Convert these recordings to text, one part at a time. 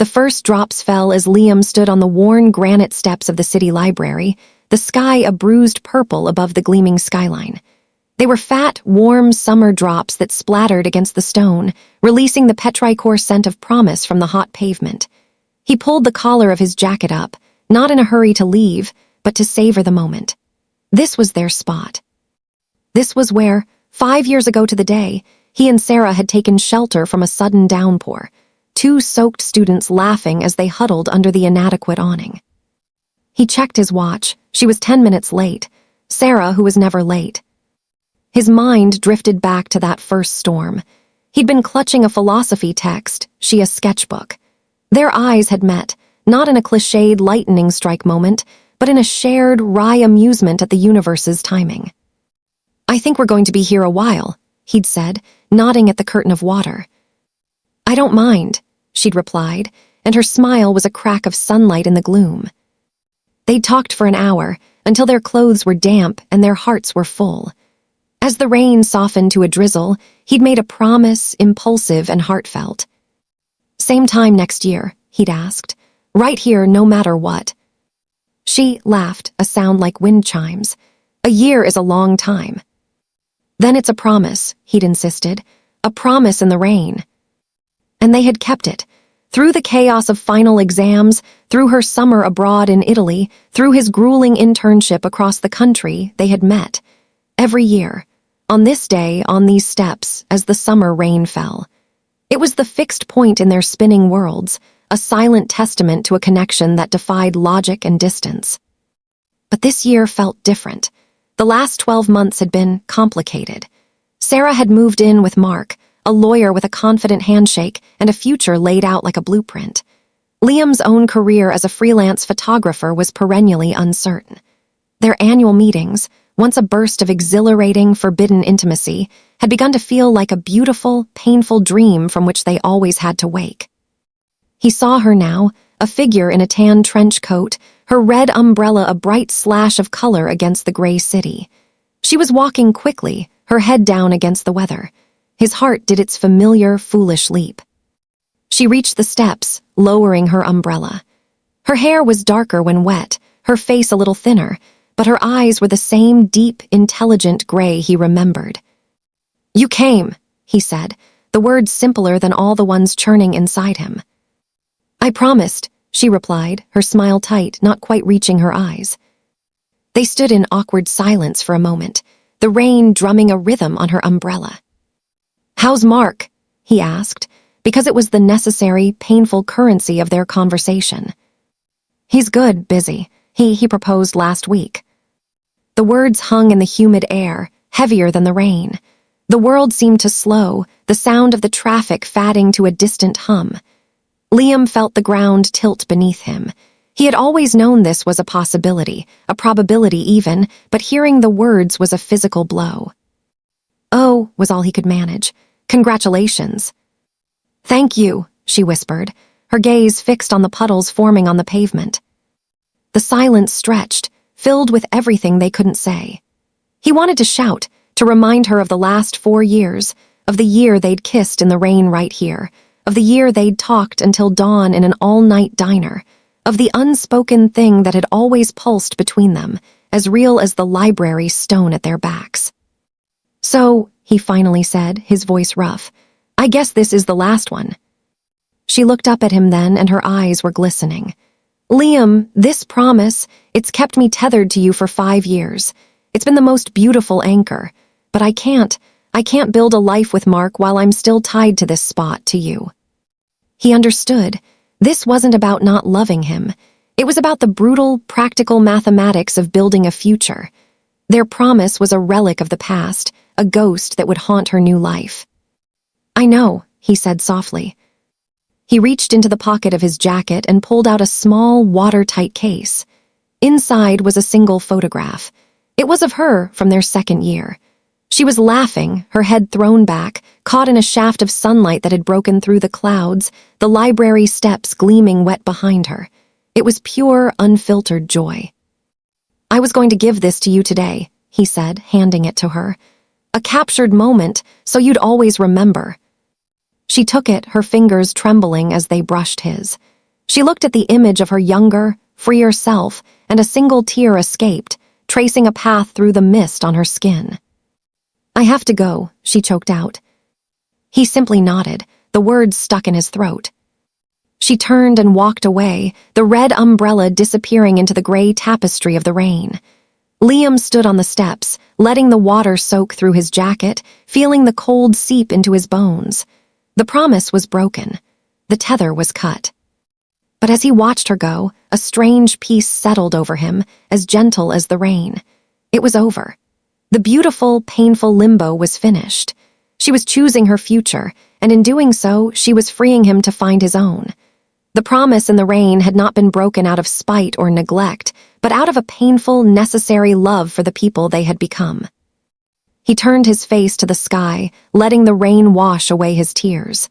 The first drops fell as Liam stood on the worn granite steps of the city library, the sky a bruised purple above the gleaming skyline. They were fat, warm summer drops that splattered against the stone, releasing the petrichor scent of promise from the hot pavement. He pulled the collar of his jacket up, not in a hurry to leave, but to savor the moment. This was their spot. This was where, 5 years ago to the day, he and Sarah had taken shelter from a sudden downpour, two soaked students laughing as they huddled under the inadequate awning. He checked his watch. She was 10 minutes late. Sarah, who was never late. His mind drifted back to that first storm. He'd been clutching a philosophy text, she a sketchbook. Their eyes had met, not in a cliched lightning strike moment, but in a shared, wry amusement at the universe's timing. "I think we're going to be here a while," he'd said, nodding at the curtain of water. "I don't mind," she'd replied, and her smile was a crack of sunlight in the gloom. They'd talked for an hour, until their clothes were damp and their hearts were full. As the rain softened to a drizzle, he'd made a promise, impulsive and heartfelt. "Same time next year," he'd asked. "Right here, no matter what." She laughed, a sound like wind chimes. "A year is a long time." "Then it's a promise," he'd insisted. "A promise in the rain." And they had kept it. Through the chaos of final exams, through her summer abroad in Italy, through his grueling internship across the country, they had met. Every year. On this day, on these steps, as the summer rain fell. It was the fixed point in their spinning worlds, a silent testament to a connection that defied logic and distance. But this year felt different. The last 12 months had been complicated. Sarah had moved in with Mark, a lawyer with a confident handshake and a future laid out like a blueprint. Liam's own career as a freelance photographer was perennially uncertain. Their annual meetings, once a burst of exhilarating, forbidden intimacy, had begun to feel like a beautiful, painful dream from which they always had to wake. He saw her now, a figure in a tan trench coat, her red umbrella a bright slash of color against the gray city. She was walking quickly, her head down against the weather. His heart did its familiar, foolish leap. She reached the steps, lowering her umbrella. Her hair was darker when wet, her face a little thinner, but her eyes were the same deep, intelligent gray he remembered. "You came," he said, the words simpler than all the ones churning inside him. "I promised," she replied, her smile tight, not quite reaching her eyes. They stood in awkward silence for a moment, the rain drumming a rhythm on her umbrella. "How's Mark?" he asked, because it was the necessary, painful currency of their conversation. "He's good, busy. He proposed last week." The words hung in the humid air, heavier than the rain. The world seemed to slow, the sound of the traffic fading to a distant hum. Liam felt the ground tilt beneath him. He had always known this was a possibility, a probability even, but hearing the words was a physical blow. "Oh," was all he could manage. "Congratulations." "Thank you," she whispered, her gaze fixed on the puddles forming on the pavement. The silence stretched, filled with everything they couldn't say. He wanted to shout, to remind her of the last 4 years, of the year they'd kissed in the rain right here, of the year they'd talked until dawn in an all-night diner, of the unspoken thing that had always pulsed between them, as real as the library stone at their backs. "So," he finally said, his voice rough, "I guess this is the last one." She looked up at him then, and her eyes were glistening. "Liam, this promise, it's kept me tethered to you for 5 years. It's been the most beautiful anchor. But I can't build a life with Mark while I'm still tied to this spot, to you." He understood. This wasn't about not loving him. It was about the brutal, practical mathematics of building a future. Their promise was a relic of the past, a ghost that would haunt her new life. "I know," he said softly. He reached into the pocket of his jacket and pulled out a small, watertight case. Inside was a single photograph. It was of her from their second year. She was laughing, her head thrown back, caught in a shaft of sunlight that had broken through the clouds, the library steps gleaming wet behind her. It was pure, unfiltered joy. "I was going to give this to you today," he said, handing it to her. "A captured moment, so you'd always remember." She took it, her fingers trembling as they brushed his. She looked at the image of her younger, freer self, and a single tear escaped, tracing a path through the mist on her skin. "I have to go," she choked out. He simply nodded, the words stuck in his throat. She turned and walked away, the red umbrella disappearing into the gray tapestry of the rain. Liam stood on the steps, letting the water soak through his jacket, feeling the cold seep into his bones. The promise was broken. The tether was cut. But as he watched her go, a strange peace settled over him, as gentle as the rain. It was over. The beautiful, painful limbo was finished. She was choosing her future, and in doing so, she was freeing him to find his own. The promise in the rain had not been broken out of spite or neglect, but out of a painful, necessary love for the people they had become. He turned his face to the sky, letting the rain wash away his tears.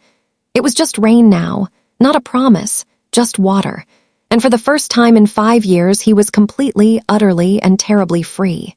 It was just rain now, not a promise, just water, and for the first time in 5 years he was completely, utterly, and terribly free.